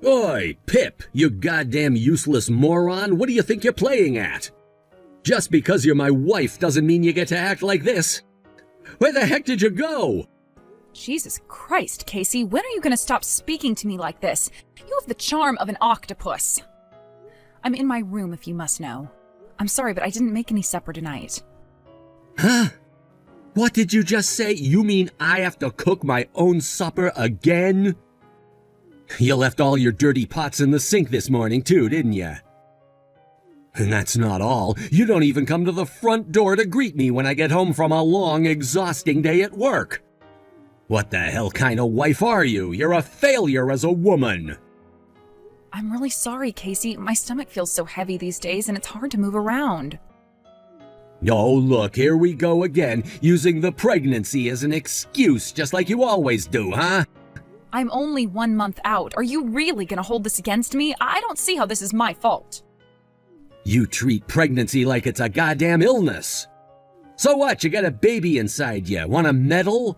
Oi, Pip, you goddamn useless moron, what do you think you're playing at? Just because you're my wife doesn't mean you get to act like this. Where the heck did you go? Jesus Christ, Casey, when are you gonna stop speaking to me like this? You have the charm of an octopus. I'm in my room, if you must know. I'm sorry, but I didn't make any supper tonight. Huh? What did you just say? You mean I have to cook my own supper again? You left all your dirty pots in the sink this morning too, didn't you? And that's not all. You don't even come to the front door to greet me when I get home from a long, exhausting day at work. What the hell kind of wife are you? You're a failure as a woman. I'm really sorry, Casey. My stomach feels so heavy these days and it's hard to move around. Oh, look, here we go again, using the pregnancy as an excuse, just like you always do, huh? I'm only 1 month out. Are you really gonna hold this against me? I don't see how this is my fault. You treat pregnancy like it's a goddamn illness. So what, you got a baby inside you, want a medal?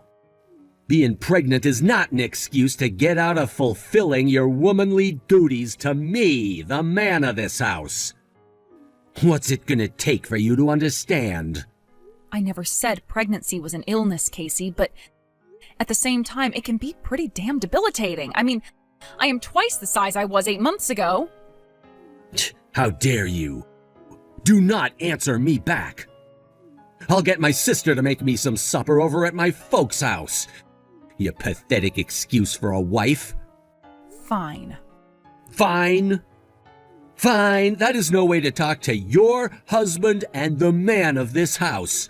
Being pregnant is not an excuse to get out of fulfilling your womanly duties to me, the man of this house. What's it gonna take for you to understand? I never said pregnancy was an illness, Casey, but at the same time, it can be pretty damn debilitating. I mean, I am twice the size I was 8 months ago. How dare you? Do not answer me back. I'll get my sister to make me some supper over at my folks' house. You pathetic excuse for a wife. Fine. Fine? Fine, that is no way to talk to your husband and the man of this house.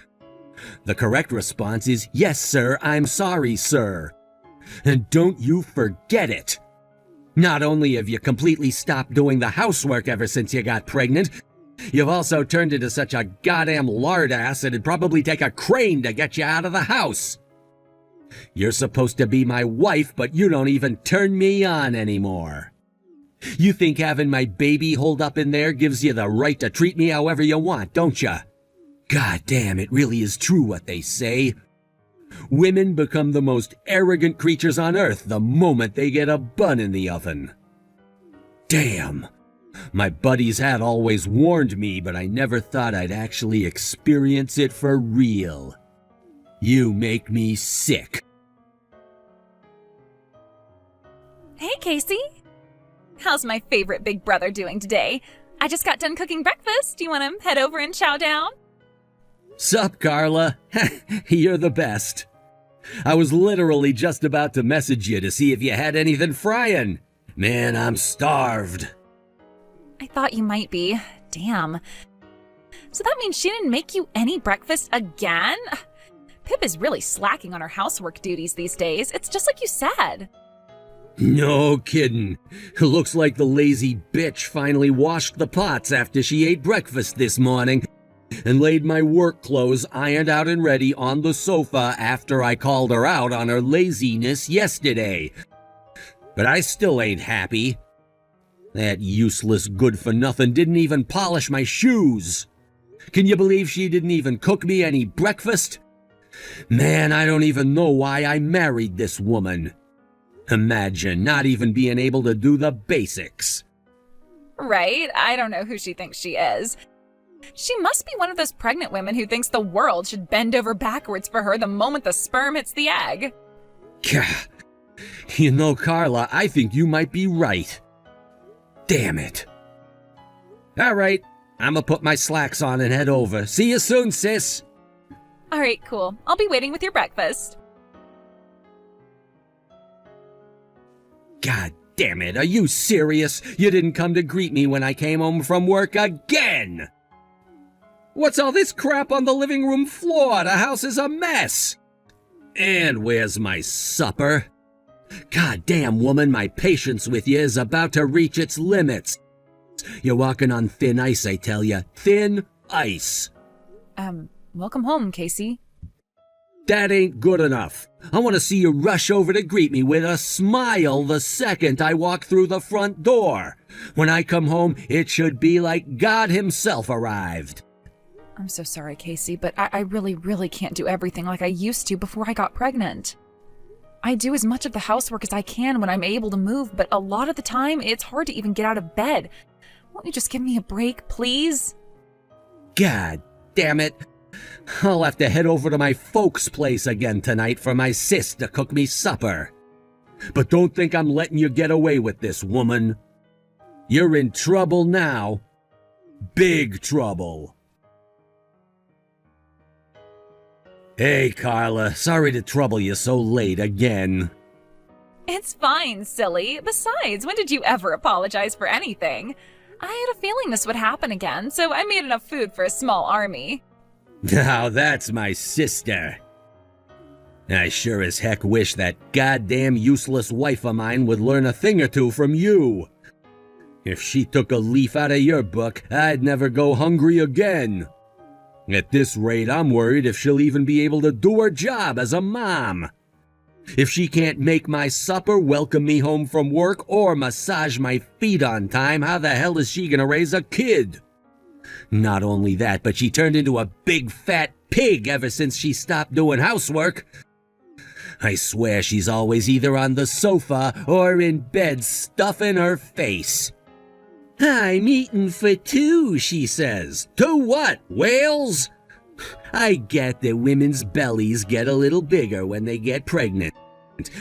The correct response is, yes, sir, I'm sorry, sir. And don't you forget it. Not only have you completely stopped doing the housework ever since you got pregnant, you've also turned into such a goddamn lard ass it'd probably take a crane to get you out of the house. You're supposed to be my wife, but you don't even turn me on anymore. You think having my baby holed up in there gives you the right to treat me however you want, don't you? God damn, it really is true what they say. Women become the most arrogant creatures on earth the moment they get a bun in the oven. Damn. My buddies had always warned me, but I never thought I'd actually experience it for real. You make me sick. Hey, Casey. How's my favorite big brother doing today? I just got done cooking breakfast. Do you want to head over and chow down? Sup, Carla? You're the best. I was literally just about to message you to see if you had anything frying. Man, I'm starved. I thought you might be. Damn. So that means she didn't make you any breakfast again? Pip is really slacking on her housework duties these days. It's just like you said. No kidding. Looks like the lazy bitch finally washed the pots after she ate breakfast this morning and laid my work clothes ironed out and ready on the sofa after I called her out on her laziness yesterday. But I still ain't happy. That useless good-for-nothing didn't even polish my shoes. Can you believe she didn't even cook me any breakfast? Man, I don't even know why I married this woman. Imagine not even being able to do the basics. Right? I don't know who she thinks she is. She must be one of those pregnant women who thinks the world should bend over backwards for her the moment the sperm hits the egg. Gah. You know, Carla, I think you might be right. Damn it. All right, I'm gonna put my slacks on and head over. See you soon, sis. All right, cool. I'll be waiting with your breakfast. God damn it, are you serious? You didn't come to greet me when I came home from work again! What's all this crap on the living room floor? The house is a mess! And where's my supper? God damn, woman, my patience with you is about to reach its limits. You're walking on thin ice, I tell you. Thin ice. Welcome home, Casey. That ain't good enough. I want to see you rush over to greet me with a smile the second I walk through the front door. When I come home, it should be like God himself arrived. I'm so sorry, Casey, but I really, really can't do everything like I used to before I got pregnant. I do as much of the housework as I can when I'm able to move, but a lot of the time, it's hard to even get out of bed. Won't you just give me a break, please? God damn it. I'll have to head over to my folks' place again tonight for my sis to cook me supper. But don't think I'm letting you get away with this, woman. You're in trouble now. Big trouble. Hey, Carla. Sorry to trouble you so late again. It's fine, silly. Besides, when did you ever apologize for anything? I had a feeling this would happen again, so I made enough food for a small army. Now that's my sister. I sure as heck wish that goddamn useless wife of mine would learn a thing or two from you. If she took a leaf out of your book, I'd never go hungry again. At this rate, I'm worried if she'll even be able to do her job as a mom. If she can't make my supper, welcome me home from work, or massage my feet on time, how the hell is she gonna raise a kid? Not only that, but she turned into a big fat pig ever since she stopped doing housework. I swear she's always either on the sofa or in bed stuffing her face. I'm eating for two, she says. Two what, whales? I get that women's bellies get a little bigger when they get pregnant,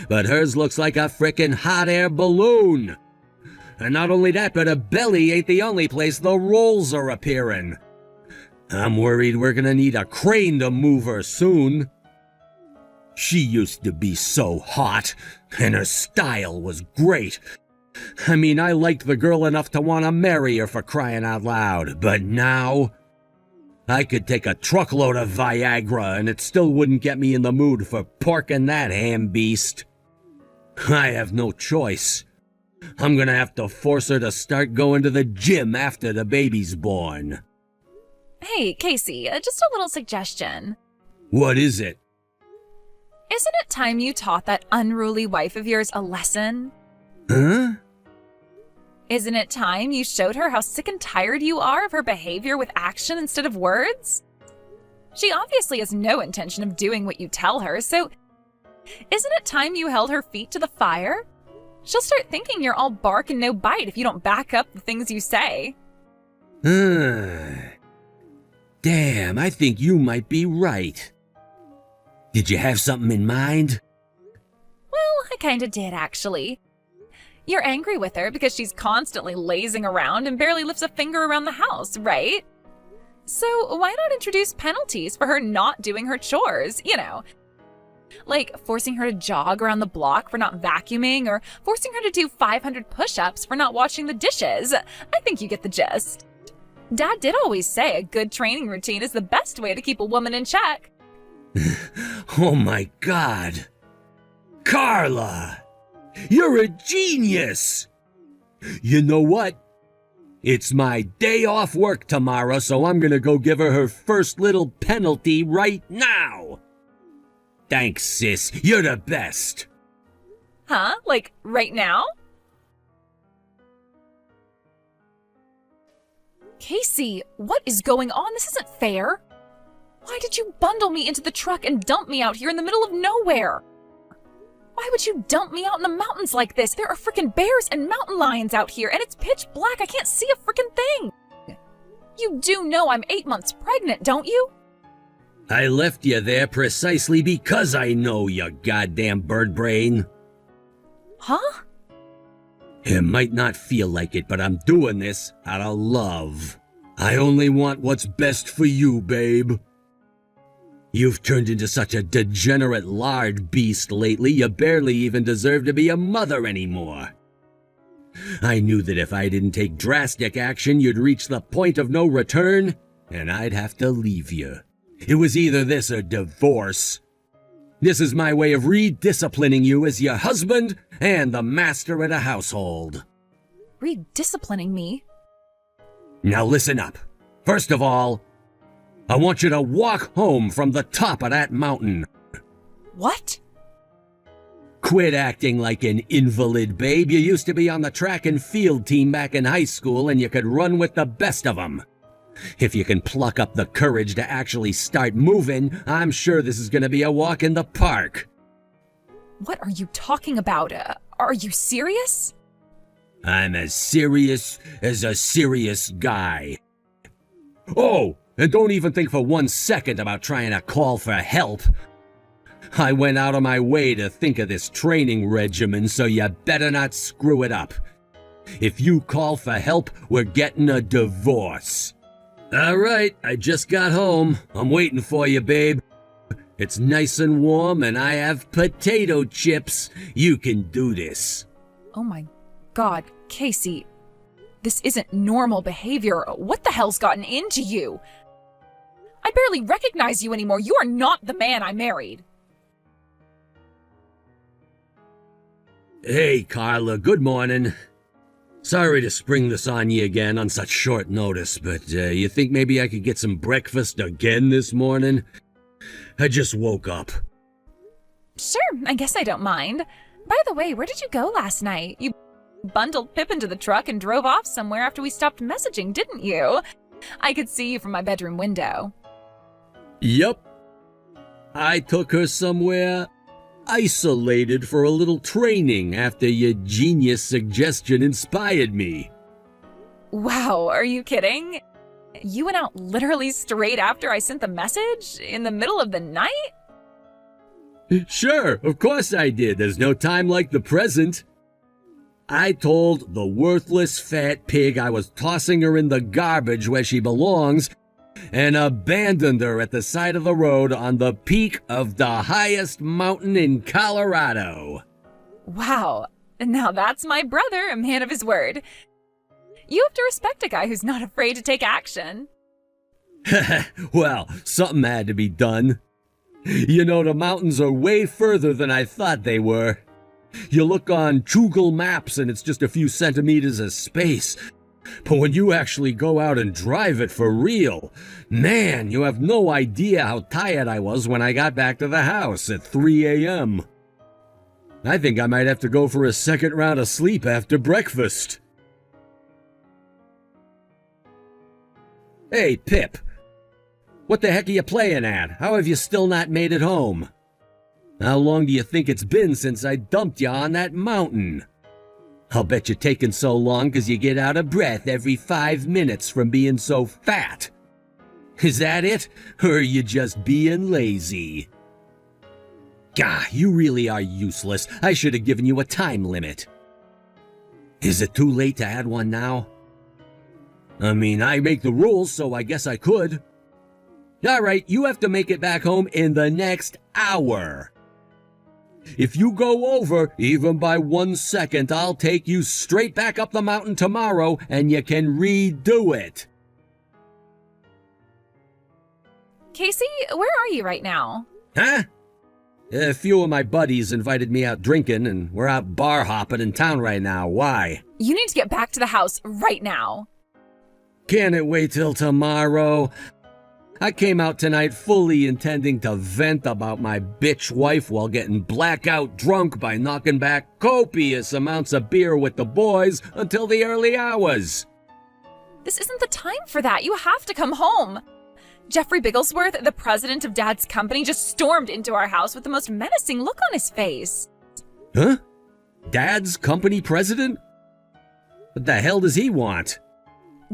but hers looks like a frickin' hot air balloon. And not only that, but her belly ain't the only place the rolls are appearing. I'm worried we're gonna need a crane to move her soon. She used to be so hot, and her style was great. I mean, I liked the girl enough to want to marry her, for crying out loud, but now I could take a truckload of Viagra and it still wouldn't get me in the mood for porking that ham beast. I have no choice. I'm gonna have to force her to start going to the gym after the baby's born. Hey, Casey, just a little suggestion. What is it? Isn't it time you taught that unruly wife of yours a lesson? Huh? Isn't it time you showed her how sick and tired you are of her behavior with action instead of words? She obviously has no intention of doing what you tell her, so isn't it time you held her feet to the fire? She'll start thinking you're all bark and no bite if you don't back up the things you say. Damn, I think you might be right. Did you have something in mind? Well, I kinda did, actually. You're angry with her because she's constantly lazing around and barely lifts a finger around the house, right? So why not introduce penalties for her not doing her chores, you know? Like forcing her to jog around the block for not vacuuming, or forcing her to do 500 push-ups for not washing the dishes. I think you get the gist. Dad did always say a good training routine is the best way to keep a woman in check. Oh my God. Carla! You're a genius! You know what? It's my day off work tomorrow, so I'm gonna go give her her first little penalty right now! Thanks, sis. You're the best. Huh? Like, right now? Casey, what is going on? This isn't fair. Why did you bundle me into the truck and dump me out here in the middle of nowhere? Why would you dump me out in the mountains like this? There are frickin' bears and mountain lions out here, and it's pitch black. I can't see a frickin' thing. You do know I'm 8 months pregnant, don't you? I left you there precisely because I know, you goddamn bird brain. Huh? It might not feel like it, but I'm doing this out of love. I only want what's best for you, babe. You've turned into such a degenerate lard beast lately, you barely even deserve to be a mother anymore. I knew that if I didn't take drastic action, you'd reach the point of no return, and I'd have to leave you. It was either this or divorce. This is my way of redisciplining you as your husband and the master of the household. Redisciplining me? Now listen up. First of all, I want you to walk home from the top of that mountain. What? Quit acting like an invalid, babe. You used to be on the track and field team back in high school, and you could run with the best of them. If you can pluck up the courage to actually start moving, I'm sure this is going to be a walk in the park. What are you talking about? Are you serious? I'm as serious as a serious guy. Oh, and don't even think for 1 second about trying to call for help. I went out of my way to think of this training regimen, so you better not screw it up. If you call for help, we're getting a divorce. All right, I just got home. I'm waiting for you, babe. It's nice and warm, and I have potato chips. You can do this. Oh my God, Casey. This isn't normal behavior. What the hell's gotten into you? I barely recognize you anymore. You are not the man I married. Hey, Carla, good morning. Sorry to spring this on you again on such short notice, but you think maybe I could get some breakfast again this morning? I just woke up. Sure, I guess I don't mind. By the way, where did you go last night? You bundled Pip into the truck and drove off somewhere after we stopped messaging, didn't you? I could see you from my bedroom window. Yep. I took her somewhere isolated for a little training after your genius suggestion inspired me. Wow, are you kidding? You went out literally straight after I sent the message? In the middle of the night? Sure, of course I did. There's no time like the present. I told the worthless fat pig I was tossing her in the garbage where she belongs and abandoned her at the side of the road on the peak of the highest mountain in Colorado. Wow, now that's my brother, a man of his word. You have to respect a guy who's not afraid to take action. Well, something had to be done. You know, the mountains are way further than I thought they were. You look on Google Maps and it's just a few centimeters of space. But when you actually go out and drive it for real, man, you have no idea how tired I was when I got back to the house at 3 a.m. I think I might have to go for a second round of sleep after breakfast. Hey, Pip. What the heck are you playing at? How have you still not made it home? How long do you think it's been since I dumped you on that mountain? I'll bet you're taking so long because you get out of breath every 5 minutes from being so fat. Is that it? Or are you just being lazy? Gah, you really are useless. I should have given you a time limit. Is it too late to add one now? I mean, I make the rules, so I guess I could. All right, you have to make it back home in the next hour. If you go over, even by 1 second, I'll take you straight back up the mountain tomorrow and you can redo it. Casey, where are you right now? Huh? A few of my buddies invited me out drinking and we're out bar hopping in town right now. Why? You need to get back to the house right now. Can't it wait till tomorrow? I came out tonight fully intending to vent about my bitch wife while getting blackout drunk by knocking back copious amounts of beer with the boys until the early hours. This isn't the time for that. You have to come home. Jeffrey Bigglesworth, the president of Dad's company, just stormed into our house with the most menacing look on his face. Huh? Dad's company president? What the hell does he want?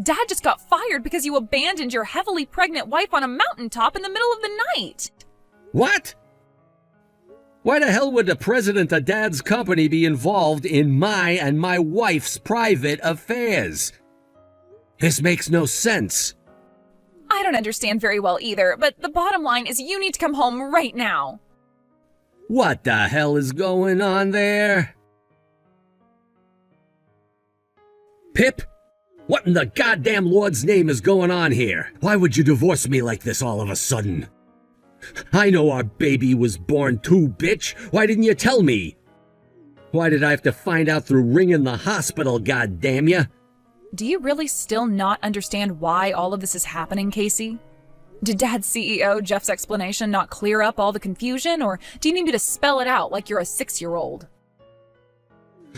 Dad just got fired because you abandoned your heavily pregnant wife on a mountaintop in the middle of the night. What? Why the hell would the president of Dad's company be involved in my and my wife's private affairs? This makes no sense. I don't understand very well either, but the bottom line is you need to come home right now. What the hell is going on there? Pip? What in the goddamn Lord's name is going on here? Why would you divorce me like this all of a sudden? I know our baby was born too, bitch. Why didn't you tell me? Why did I have to find out through ringing the hospital, goddamn ya? Do you really still not understand why all of this is happening, Casey? Did Dad's CEO, Jeff's explanation, not clear up all the confusion, or do you need me to spell it out like you're a 6-year-old?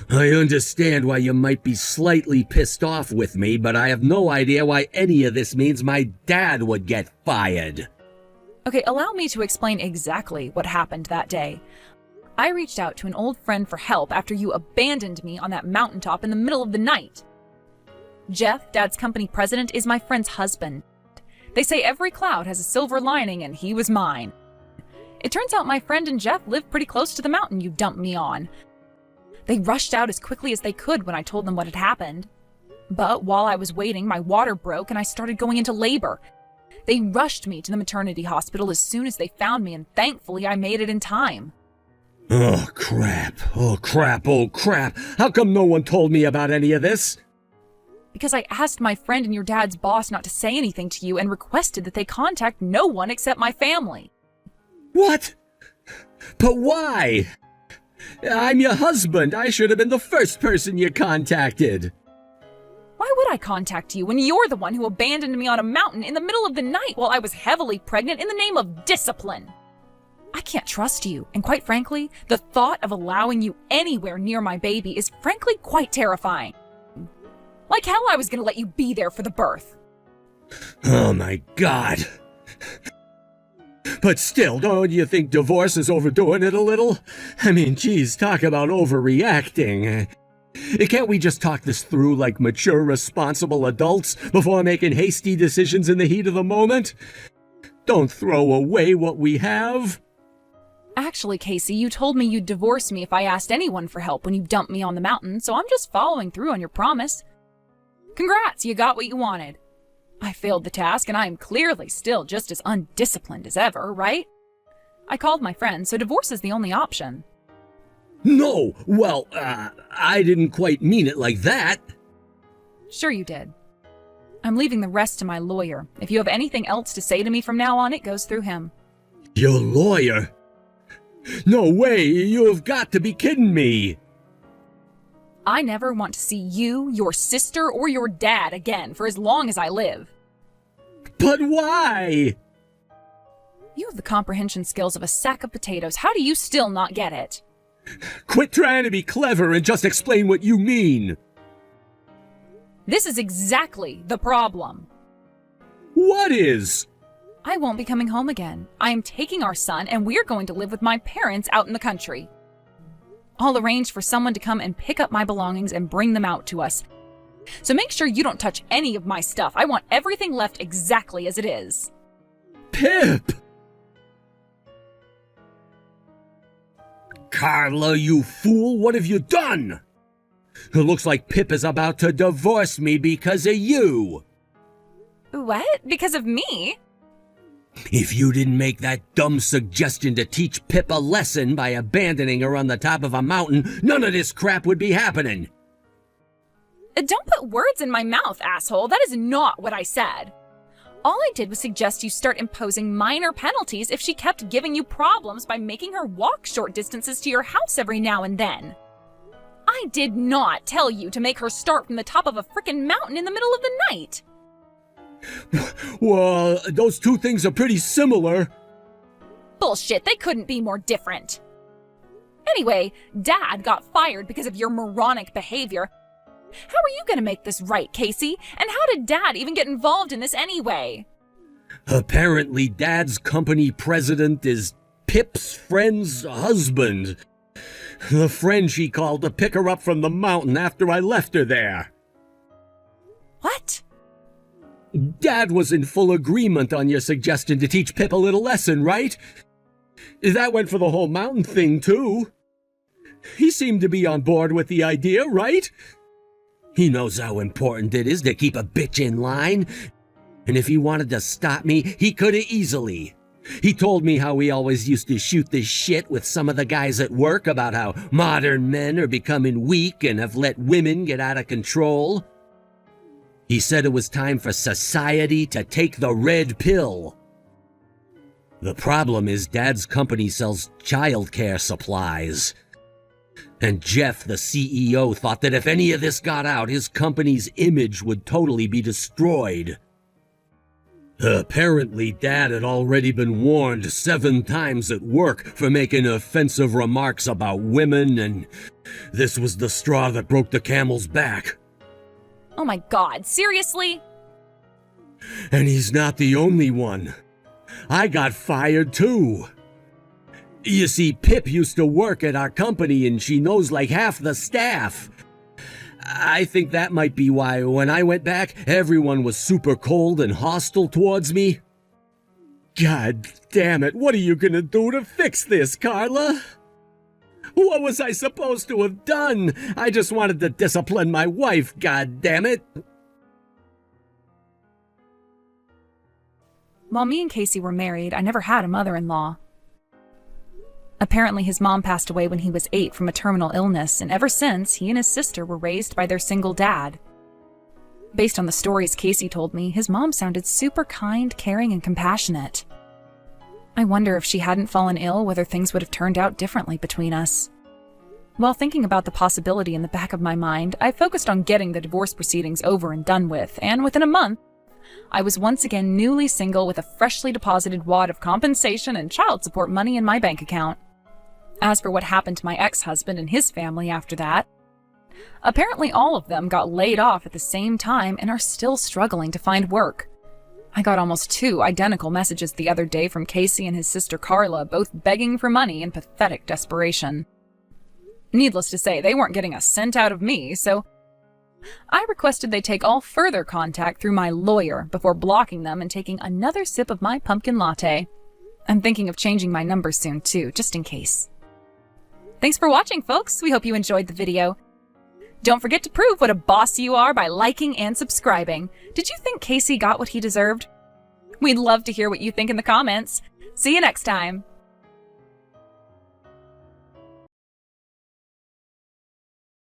I understand why you might be slightly pissed off with me, but I have no idea why any of this means my dad would get fired. Okay, allow me to explain exactly what happened that day. I reached out to an old friend for help after you abandoned me on that mountaintop in the middle of the night. Jeff, Dad's company president, is my friend's husband. They say every cloud has a silver lining, and he was mine. It turns out my friend and Jeff live pretty close to the mountain you dumped me on. They rushed out as quickly as they could when I told them what had happened. But while I was waiting, my water broke and I started going into labor. They rushed me to the maternity hospital as soon as they found me, and thankfully I made it in time. Oh, crap. Oh, crap. Oh, crap. How come no one told me about any of this? Because I asked my friend and your dad's boss not to say anything to you and requested that they contact no one except my family. What? But why? I'm your husband. I should have been the first person you contacted. Why would I contact you when you're the one who abandoned me on a mountain in the middle of the night while I was heavily pregnant in the name of discipline? I can't trust you, and quite frankly, the thought of allowing you anywhere near my baby is frankly quite terrifying. Like hell I was gonna let you be there for the birth. Oh my God. But still, don't you think divorce is overdoing it a little? I mean, geez, talk about overreacting. Can't we just talk this through like mature, responsible adults before making hasty decisions in the heat of the moment? Don't throw away what we have. Actually, Casey, you told me you'd divorce me if I asked anyone for help when you dumped me on the mountain, so I'm just following through on your promise. Congrats, you got what you wanted. I failed the task, and I am clearly still just as undisciplined as ever, right? I called my friend, so divorce is the only option. No, well, I didn't quite mean it like that. Sure you did. I'm leaving the rest to my lawyer. If you have anything else to say to me from now on, it goes through him. Your lawyer? No way, you have got to be kidding me. I never want to see you, your sister, or your dad again for as long as I live. But why? You have the comprehension skills of a sack of potatoes. How do you still not get it? Quit trying to be clever and just explain what you mean. This is exactly the problem. What is? I won't be coming home again. I am taking our son, and we're going to live with my parents out in the country. I'll arrange for someone to come and pick up my belongings and bring them out to us. So make sure you don't touch any of my stuff. I want everything left exactly as it is. Pip! Carla, you fool, what have you done? It looks like Pip is about to divorce me because of you. What? Because of me? If you didn't make that dumb suggestion to teach Pip a lesson by abandoning her on the top of a mountain, none of this crap would be happening. Don't put words in my mouth, asshole. That is not what I said. All I did was suggest you start imposing minor penalties if she kept giving you problems by making her walk short distances to your house every now and then. I did not tell you to make her start from the top of a frickin' mountain in the middle of the night. Well, those two things are pretty similar. Bullshit, they couldn't be more different. Anyway, Dad got fired because of your moronic behavior. How are you gonna make this right, Casey? And how did Dad even get involved in this anyway? Apparently, Dad's company president is Pip's friend's husband. The friend she called to pick her up from the mountain after I left her there. What? Dad was in full agreement on your suggestion to teach Pip a little lesson, right? That went for the whole mountain thing, too. He seemed to be on board with the idea, right? He knows how important it is to keep a bitch in line. And if he wanted to stop me, he could have easily. He told me how he always used to shoot the shit with some of the guys at work about how modern men are becoming weak and have let women get out of control. He said it was time for society to take the red pill. The problem is Dad's company sells childcare supplies. And Jeff, the CEO, thought that if any of this got out, his company's image would totally be destroyed. Apparently, Dad had already been warned 7 times at work for making offensive remarks about women, and this was the straw that broke the camel's back. Oh my God, seriously? And he's not the only one. I got fired too. You see, Pip used to work at our company and she knows like half the staff. I think that might be why when I went back, everyone was super cold and hostile towards me. God damn it, what are you gonna do to fix this, Carla? What was I supposed to have done? I just wanted to discipline my wife, god damn it. While me and Casey were married, I never had a mother-in-law. Apparently, his mom passed away when he was 8 from a terminal illness, and ever since, he and his sister were raised by their single dad. Based on the stories Casey told me, his mom sounded super kind, caring, and compassionate. I wonder if she hadn't fallen ill, whether things would have turned out differently between us. While thinking about the possibility in the back of my mind, I focused on getting the divorce proceedings over and done with, and within a month, I was once again newly single with a freshly deposited wad of compensation and child support money in my bank account. As for what happened to my ex-husband and his family after that, apparently all of them got laid off at the same time and are still struggling to find work. I got almost 2 identical messages the other day from Casey and his sister Carla, both begging for money in pathetic desperation. Needless to say, they weren't getting a cent out of me, so I requested they take all further contact through my lawyer before blocking them and taking another sip of my pumpkin latte. I'm thinking of changing my number soon too, just in case. Thanks for watching, folks. We hope you enjoyed the video. Don't forget to prove what a boss you are by liking and subscribing. Did you think Casey got what he deserved? We'd love to hear what you think in the comments. See you next time.